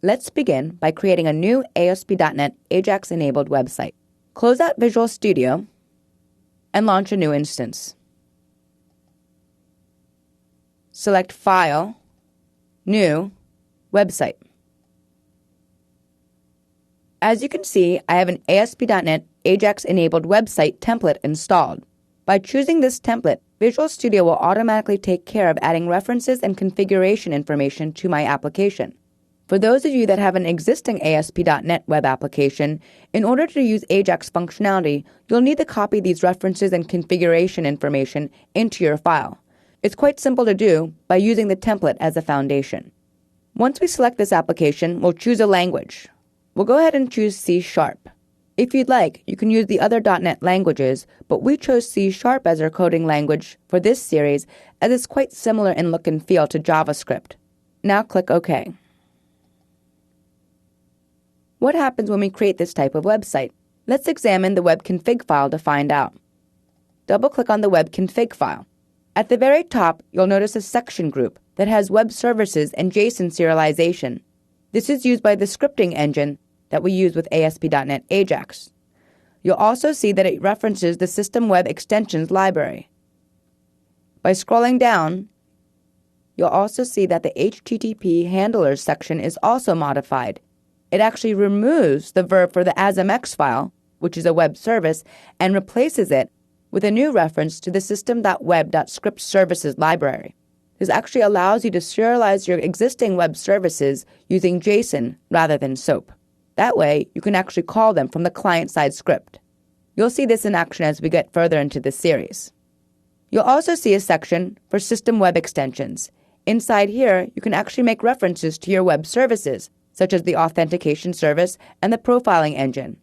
Let's begin by creating a new ASP.NET Ajax-enabled website. Close out Visual Studio and launch a new instance. Select File, New, Website. As you can see, I have an ASP.NET Ajax-enabled website template installed. By choosing this template, Visual Studio will automatically take care of adding references and configuration information to my application. For those of you that have an existing ASP.NET web application, in order to use Ajax functionality, you'll need to copy these references and configuration information into your file. It's quite simple to do by using the template as a foundation. Once we select this application, we'll choose a language. We'll go ahead and choose C#. If you'd like, you can use the other .NET languages, but we chose C# as our coding language for this series as it's quite similar in look and feel to JavaScript. Now click OK. What happens when we create this type of website? Let's examine the web config file to find out. Double-click on the web config file. At the very top, you'll notice a section group that has web services and JSON serialization. This is used by the scripting engine that we use with ASP.NET Ajax. You'll also see that it references the System Web Extensions library. By scrolling down, you'll also see that the HTTP handlers section is also modified. It actually removes the verb for the ASMX file, which is a web service, and replaces it with a new reference to the system.web.scriptservices library. This actually allows you to serialize your existing web services using JSON rather than SOAP. That way, you can actually call them from the client-side script. You'll see this in action as we get further into this series. You'll also see a section for System Web Extensions. Inside here, you can actually make references to your web services, such as the authentication service and the profiling engine.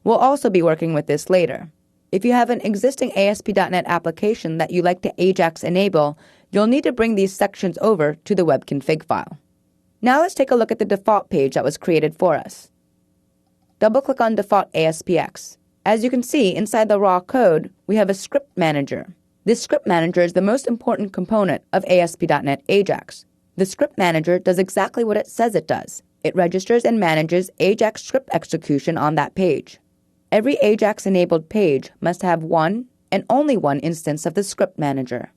We'll also be working with this later. If you have an existing ASP.NET application that you like to Ajax enable, you'll need to bring these sections over to the web config file. Now let's take a look at the default page that was created for us. Double-click on Default ASPX. As you can see, inside the raw code, we have a script manager. This script manager is the most important component of ASP.NET Ajax. The script manager does exactly what it says it does. It registers and manages Ajax script execution on that page. Every Ajax-enabled page must have one and only one instance of the script manager.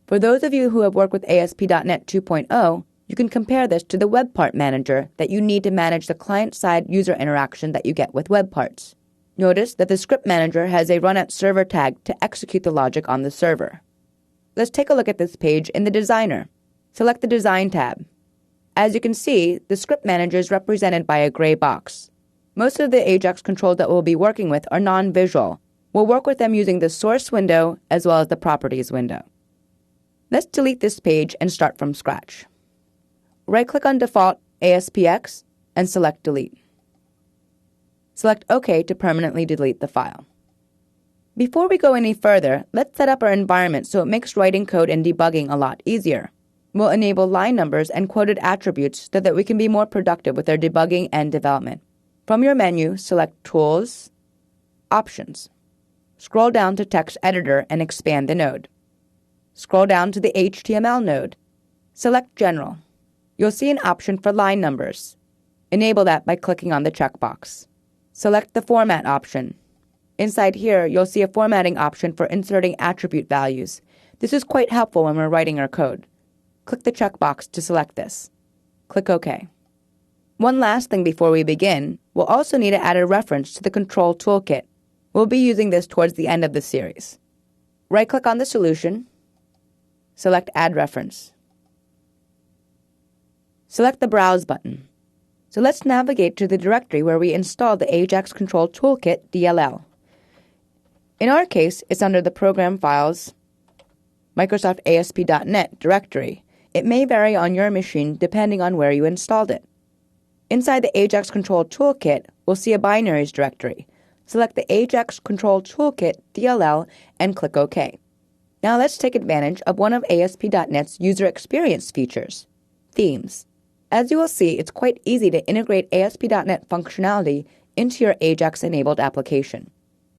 For those of you who have worked with ASP.NET 2.0, you can compare this to the web part manager that you need to manage the client-side user interaction that you get with web parts. Notice that the script manager has a run at server tag to execute the logic on the server. Let's take a look at this page in the designer. Select the Design tab. As you can see, the script manager is represented by a gray box. Most of the Ajax controls that we'll be working with are non-visual. We'll work with them using the source window as well as the properties window. Let's delete this page and start from scratch. Right-click on Default ASPX and select Delete. Select OK to permanently delete the file. Before we go any further, let's set up our environment so it makes writing code and debugging a lot easier. We'll enable line numbers and quoted attributes so that we can be more productive with our debugging and development. From your menu, select Tools, Options. Scroll down to Text Editor and expand the node. Scroll down to the HTML node. Select General. You'll see an option for line numbers. Enable that by clicking on the checkbox. Select the Format option. Inside here, you'll see a formatting option for inserting attribute values. This is quite helpful when we're writing our code. Click the checkbox to select this. Click OK. One last thing before we begin, we'll also need to add a reference to the Control Toolkit. We'll be using this towards the end of the series. Right-click on the solution. Select Add Reference. Select the Browse button. So let's navigate to the directory where we installed the Ajax Control Toolkit DLL. In our case, it's under the Program Files, Microsoft ASP.NET directory. It may vary on your machine depending on where you installed it. Inside the Ajax Control Toolkit, we'll see a binaries directory. Select the Ajax Control Toolkit DLL and click OK. Now let's take advantage of one of ASP.NET's user experience features, themes. As you will see, it's quite easy to integrate ASP.NET functionality into your Ajax-enabled application.